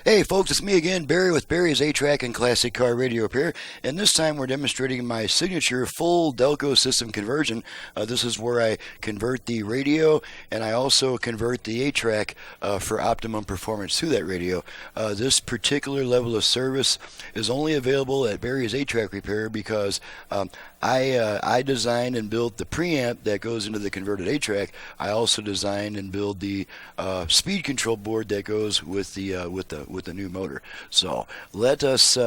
Hey folks, it's me again, Barry with Barry's A-Track and Classic Car Radio Repair, and this time we're demonstrating my signature full Delco system conversion. This is where I convert the radio and I also convert the A-Track for optimum performance through that radio. This particular level of service is only available at Barry's A-Track Repair because I designed and built the preamp that goes into the converted A-Track. I also designed and built the speed control board that goes with the new motor. So let us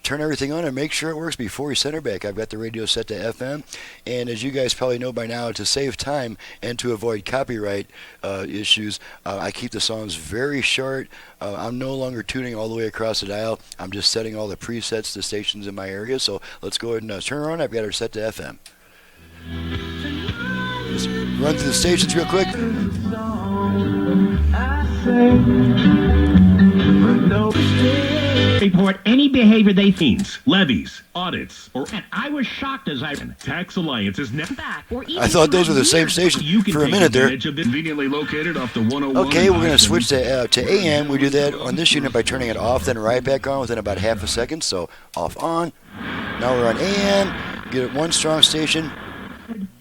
turn everything on and make sure it works before we send her back. I've got the radio set to FM, and as you guys probably know by now, to save time and to avoid copyright issues, I keep the songs very short. I'm no longer tuning all the way across the dial. I'm just setting all the presets to stations in my area. So let's go ahead and turn her on. I've got her set to FM. Let's run through the stations real quick. Report any behavior they seen, levies, audits, or and I was shocked as Tax Alliance is never back. I thought those were the same station for a minute there. Conveniently located off the 101. Okay, we're going to switch to AM. We do that on this unit by turning it off, then right back on within about half a second. So off, on. Now we're on AM. Get it one strong station.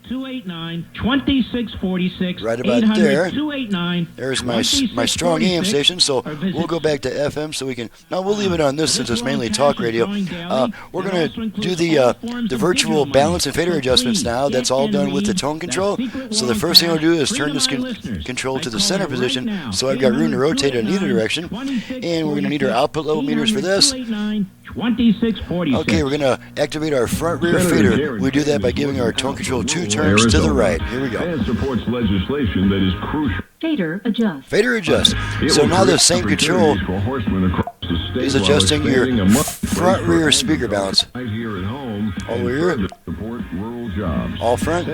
289-2646. Right about there. 289. There's my strong AM station. So we'll go back to FM so we can. Now we'll leave it on this since it's mainly talk radio. We're going to do the virtual balance and fader adjustments now. That's all done with the tone control. So the first thing I'll do is turn this control to the center position so I've got room to rotate in either direction. And we're going to need our output level meters for this. 2646. Okay, we're going to activate our front rear fader. We do that by giving our tone control 2 turns to the right. Here we go. And supports legislation that is crucial. Fader adjust. Fader adjust. So now the same control is adjusting your front rear speaker balance. All rear. All front.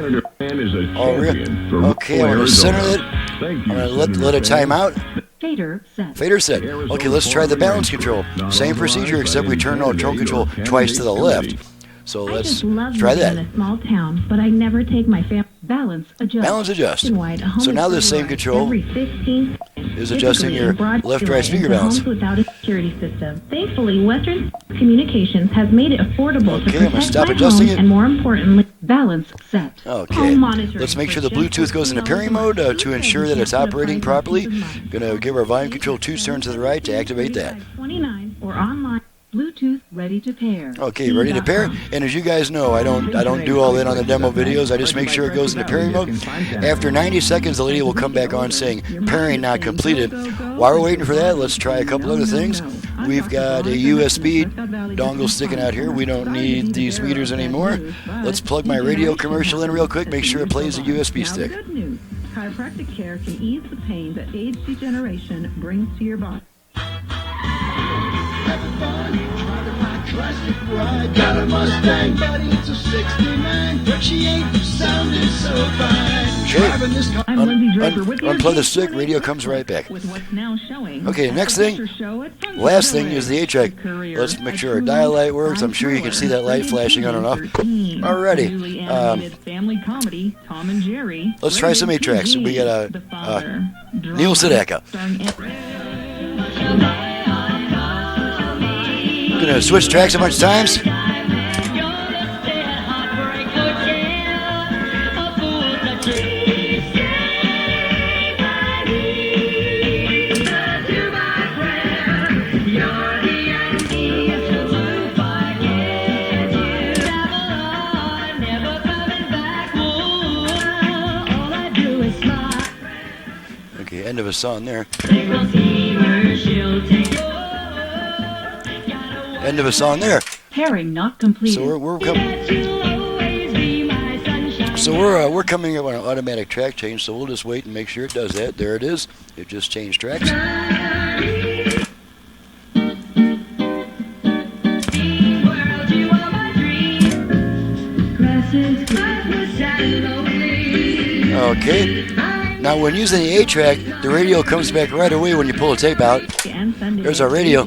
All rear. Okay, I'm going to center it. I'm going to let it time out. Fader set. Fader set. Okay, let's try the balance control. Same procedure except we turn on tone control twice to the left. So let's try that. In a small town, but I never take my family. Balance adjust. Balance adjust. So now the same control is adjusting your left-right speaker balance. Without a security system. Thankfully, Western Communications has made it affordable to I'm going to protect stop my adjusting home it. and more importantly, balance set. Okay, let's make sure the Bluetooth goes into pairing mode to ensure that it's operating properly. Going to give our volume control 2 turns to the right to activate that. 29 or online. Bluetooth ready to pair. Okay, ready to pair. And as you guys know, I don't do all that on the demo videos. I just make sure it goes into pairing mode. After 90 seconds, the lady will come back on saying pairing not completed. While we're waiting for that, let's try a couple other things. We've got a USB dongle sticking out here. We don't need these meters anymore. Let's plug my radio commercial in real quick. Make sure it plays the USB stick. Good news. Chiropractic care can ease the pain that age degeneration brings to your body. Got a Mustang, but it's a 69, but she ain't sounding so fine. I'm Lindsay Draper with unplug the stick, radio comes right back. With what's now showing. Okay, next thing, last thing is the A-Track. Let's make sure our dial light works. I'm sure you can see that light flashing on and off. Alrighty. Family comedy, Tom and Jerry. Let's try some A-Tracks. We got a Neil Sedaka. Gonna switch tracks a bunch of times. Okay, end of a song there. End of a song there. Pairing not complete. So we're coming up on an automatic track change. So we'll just wait and make sure it does that. There it is. It just changed tracks. Okay. Now, when using the A-Track, the radio comes back right away when you pull the tape out. There's our radio.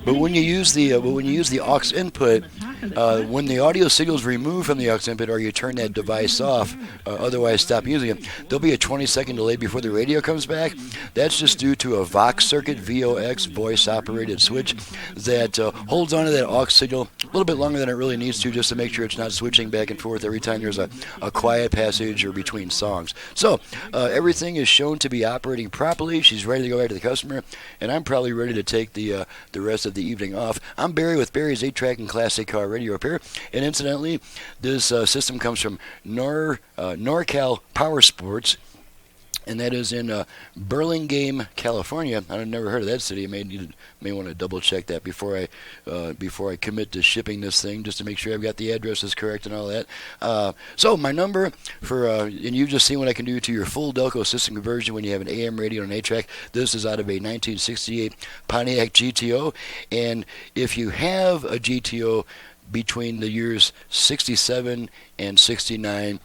But when you use the aux input, When the audio signal is removed from the aux input or you turn that device off, otherwise stop using it, there'll be a 20-second delay before the radio comes back. That's just due to a Vox circuit, VOX, voice-operated switch that holds onto that aux signal a little bit longer than it really needs to, just to make sure it's not switching back and forth every time there's a quiet passage or between songs. So everything is shown to be operating properly. She's ready to go back to the customer, and I'm probably ready to take the rest of the evening off. I'm Barry with Barry's 8-Track and Classic Car Radio Repair, and incidentally, this system comes from NorCal Power Sports, and that is in Burlingame, California. I've never heard of that city. I may want to double check that before I commit to shipping this thing, just to make sure I've got the addresses correct and all that. So my number for and you've just seen what I can do to your full Delco system conversion when you have an AM radio and an 8-track. This is out of a 1968 Pontiac GTO, and if you have a GTO between the years 67 and 69.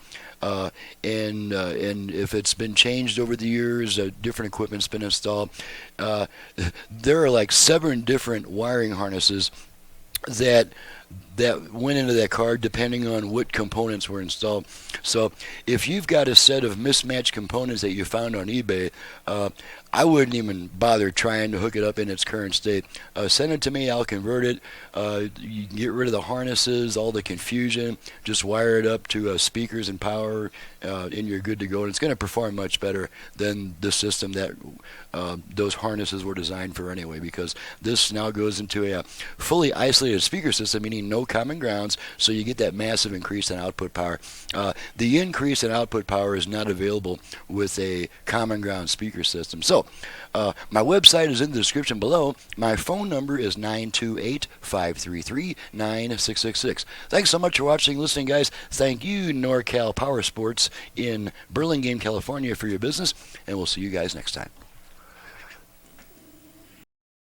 And if it's been changed over the years, different equipment's been installed. There are like 7 different wiring harnesses that went into that car depending on what components were installed. So if you've got a set of mismatched components that you found on eBay, I wouldn't even bother trying to hook it up in its current state. Send it to me, I'll convert it. You can get rid of the harnesses, all the confusion, just wire it up to speakers and power, and you're good to go. And it's going to perform much better than the system that those harnesses were designed for anyway, because this now goes into a fully isolated speaker system, meaning no common grounds, so you get that massive increase in output power. The increase in output power is not available with a common ground speaker system. So my website is in the description below. My phone number is 928-533-9666. Thanks so much for watching and listening, guys. Thank you, NorCal Power Sports in Burlingame, California, for your business, and we'll see you guys next time.